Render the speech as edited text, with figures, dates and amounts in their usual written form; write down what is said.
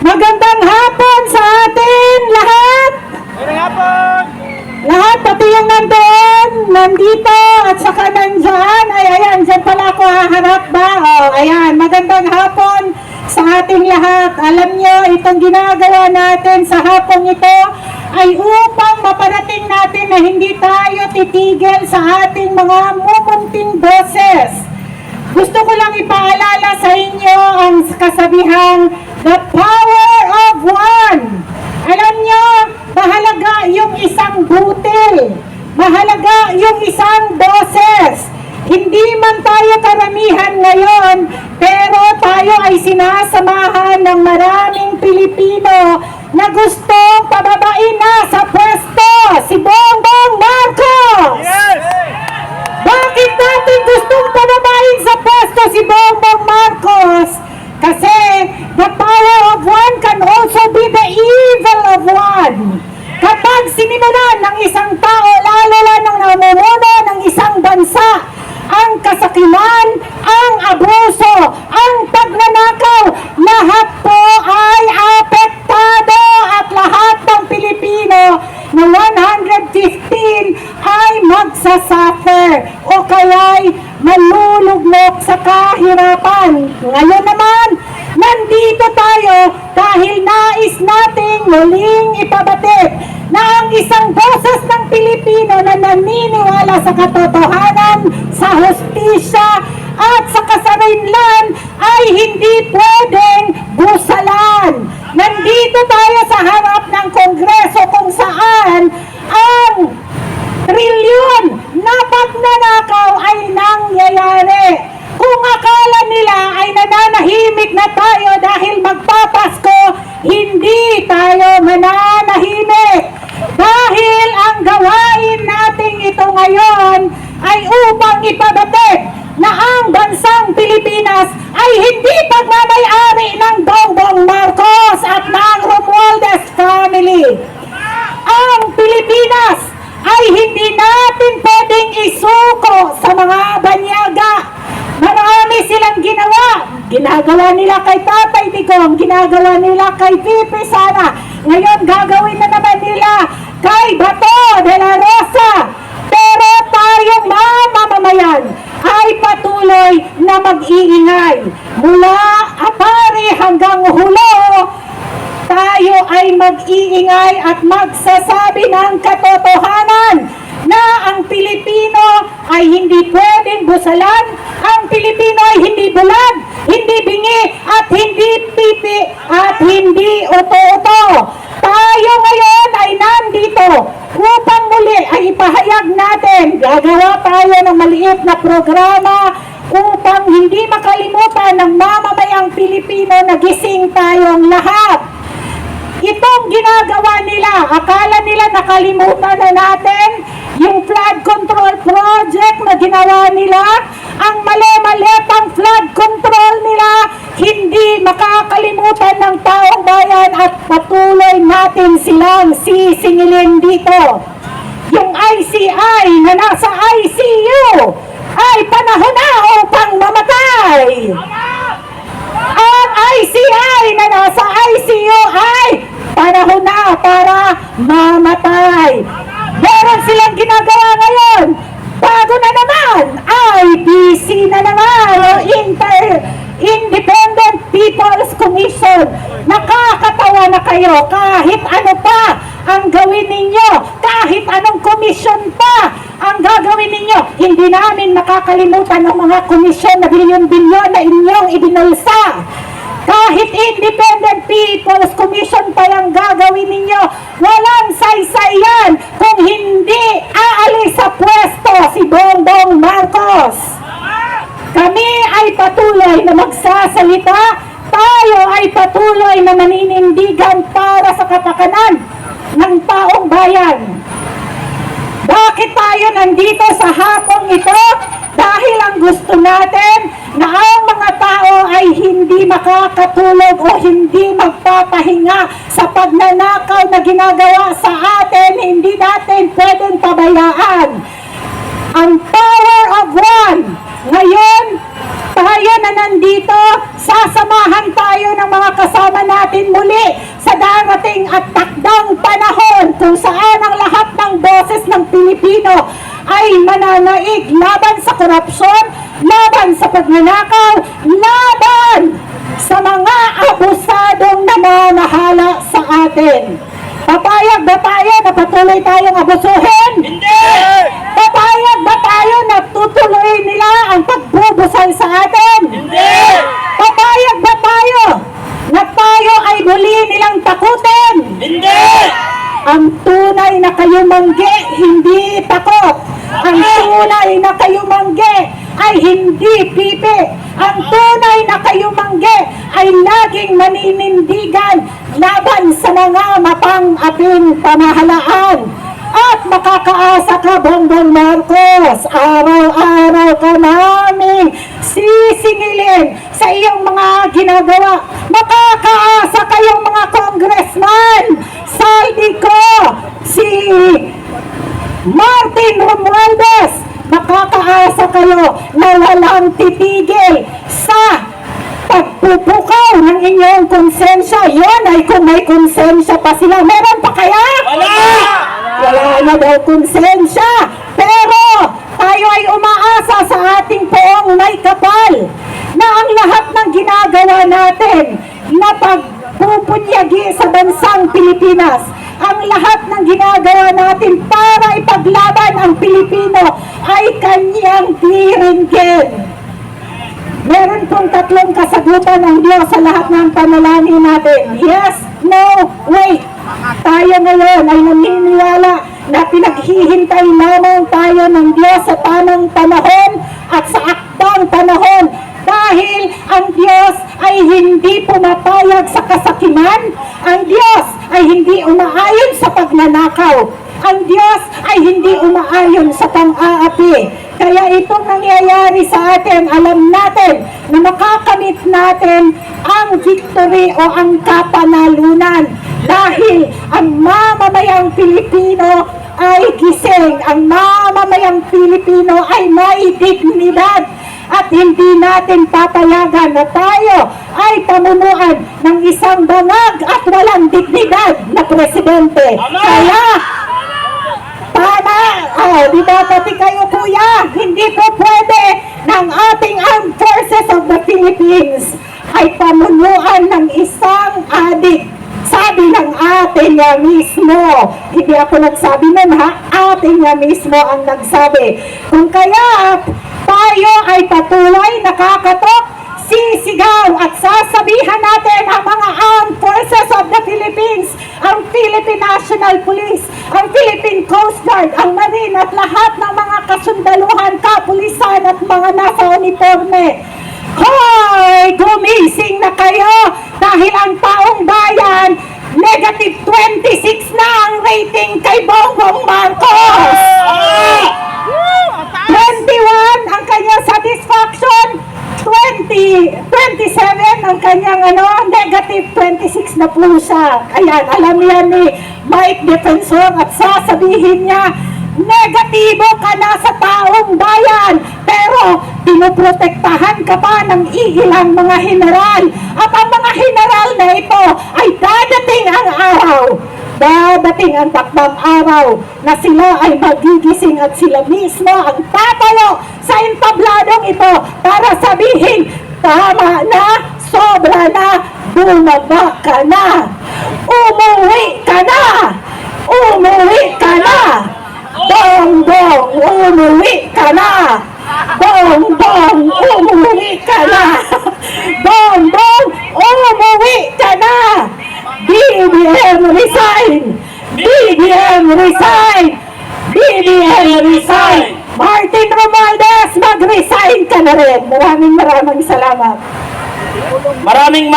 Magandang hapon sa atin lahat! Magandang hapon! Lahat, pati yung nandoon, nandito, at saka nandyan. Ay, ayan, dyan pala ako haharap ba? O, ayan, magandang hapon sa ating lahat. Alam nyo, itong ginagawa natin sa hapong ito ay upang maparating natin na hindi tayo titigil sa ating mga mumunting boses. Gusto ko lang ipaalala sa inyo ang kasabihang the power of one. Alam nyo, mahalaga yung isang butil. Mahalaga yung isang boses. Hindi man tayo karamihan ngayon, pero tayo ay sinasamahan ng maraming Pilipino na gustong pababain na sa pwesto si Bongbong Marcos. Yes! Bakit natin gustong pababain sa pwesto si Bongbong Marcos? Kasi the power of one can also be the evil of one. Kapag sinimulan ng isang tao, lalo ng namumuno ng isang bansa, ang kasakiman, ang abuso, ang pagnanakaw, lahat po ay apektado at lahat ng Pilipino na 115 ay magsasuffer o kaya'y maluluglok sa kahirapan. Ngayon naman, nandito tayo dahil nais nating muling ipabatid na ang isang boses ng Pilipino na naniniwala sa katotohanan, sa hustisya at sa kasarinlan ay hindi pwedeng busalan. Nandito tayo sa harap ng Kongreso kung saan ang trilyon na pagnanakaw ay nangyayari. Kung akala nila ay nananahimik na tayo dahil magpapasko, hindi tayo mananahimik. Dahil ang gawain nating ito ngayon ay upang ipabatid na ang bansang Pilipinas ay hindi pagmamay-ari ng Bongbong Marcos at ng Romualdez family. Ang Pilipinas ay hindi natin pwedeng isuko sa mga banyaga. Marami silang ginawa. Ginagawa nila kay Tatay Digong, ginagawa nila kay VP Sara. Ngayon gagawin na naman nila kay Bato de la Rosa. Pero tayong mamamayan ay patuloy na mag-iingay. Mula Apari hanggang Hulo, tayo ay mag-iingay at magsasabi ng katotohanan na ang Pilipino ay hindi pwedeng busalan, ang Pilipino ay hindi bulag, hindi bingi, at hindi pipi, at hindi uto-uto. Tayo ngayon ay nandito upang muli ay ipahayag natin, gagawa tayo ng maliit na programa upang hindi makalimutan ng mamamayang Pilipino na gising tayong lahat. Itong ginagawa nila, akala nila nakalimutan na natin yung flood control project na ginawa nila, ang mali-malitang flood control nila, hindi makakalimutan ng taong bayan at patuloy natin silang sisingilin dito. Yung ICI na nasa ICU ay panahon na upang mamatay. Ang ICI na nasa ICU ay panahon na para mamatay. Meron silang ginagawa ngayon. Bago na naman, IPC na naman, o Independent People's Commission. Nakakatawa na kayo kahit ano pa ang gawin ninyo, kahit anong komisyon pa ang gagawin ninyo. Hindi namin makakalimutan ang mga komisyon na bilyon-bilyon na inyong ibinulsa. Kahit Independent People's Commission pa yung gagawin ninyo, walang saysay kung hindi aalis sa pwesto si Bongbong Marcos. Kami ay patuloy na magsasalita, tayo ay patuloy na maninindigan para sa kapakanan ng taong bayan. Bakit tayo nandito sa hapong ito? Dahil ang gusto natin na ang mga tao ay hindi makakatulog o hindi magpapahinga sa pagnanakaw na ginagawa sa atin, hindi natin pwedeng pabayaan. Ang power of one. Ngayon, tayo na nandito, sasamahan tayo ng mga kasama natin muli sa darating at takdang panahon kung saan ang lahat ng boses ng Pilipino ay mananaig laban sa korupsyon, laban sa pagnanakaw, laban sa mga abusadong namamahala sa atin. Papayag ba tayo na patuloy tayong abusuhin? Hindi! Papayag ba tayo na tutuloy nila ang pagbubusal sa atin? Hindi! Papayag ba tayo na tayo ay muli nilang takutin? Hindi! Ang tunay na kayumanggi, hindi takot. Ang tunay na kayumanggi ay hindi pipi. Ang tunay na kayumanggi ay laging maninindigan laban sa mga mapang-aping pamahalaan. At makakaasa ka, Bongbong Marcos, araw-araw ka namin sisingilin sa iyong mga ginagawa. Makakaasa kayong mga congressman, saldi ko, si Martin Romualdez, makakaasa kayo na walang titigil sa pagpupukaw ng inyong konsensya. Yun ay kung may konsensya pa sila. Meron pa kaya? Wala! Wala na daw konsensya. Pero tayo ay umaasa sa ating poong may kapal na ang lahat ng ginagawa natin na pagpupunyagi sa bansang Pilipinas, ang lahat ng ginagawa natin para ipaglaban ang Pilipino ay kanyang diringgin. Meron pong tatlong kasagutan ng Diyos sa lahat ng panalangin natin. Yes, no, wait. Tayo ngayon ay naniniwala na pinaghihintay lamang tayo ng Diyos sa tamang panahon at sa akdang panahon. Dahil ang Diyos ay hindi pumapayag sa kasakiman, ang Diyos ay hindi umaayon sa pagnanakaw, ang Diyos ay hindi umaayon sa pang-aapi. Kaya itong nangyayari sa atin, alam natin na makakamit natin ang victory o ang kapanalunan. Dahil ang mamamayang Pilipino ay gising, ang mamamayang Pilipino ay may dignidad. At hindi natin papayagan na tayo ay pamunuan ng isang bangag at walang dignidad na presidente. Kaya, tama, di ba pati kayo kuya, hindi po pwede ng ating Armed Forces of the Philippines ay pamunuan ng isang adik. Sabi ng atin niya mismo, hindi ako nagsabi nun ha, atin niya mismo ang nagsabi. Kung kaya tayo ay patuloy nakakatok, sisigaw at sasabihan natin ang mga Armed Forces of the Philippines, ang Philippine National Police, ang Philippine Coast Guard, ang Marine at lahat ng mga kasundaluhan, kapulisan at mga nasa uniforme. Hoy! Gumising na kayo dahil ang taong bayan, negative 26 na ang rating kay Bongbong Marcos! 21 ang kanyang satisfaction, 27 ang kanyang negative 26 na po siya. Ayan, alam yan ni Mike Defensor at sasabihin niya, negatibo ka na sa taong bayan, pero pinoprotektahan ka pa ng iilang mga general. At ang mga general na ito ay dadating ang araw, dadating ang takdang araw na sila ay magigising at sila mismo ang tatayo sa entabladong ito para sabihin, tama na, sobra na, bumaba ka na, umuwi ka na, umuwi ka na. Bongbong, umuwi ka na! Bongbong, umuwi ka na! Bongbong, umuwi ka na! BBM resign! BBM resign! BBM resign! Martin Romualdez, mag-resign ka na rin! Maraming salamat! Maraming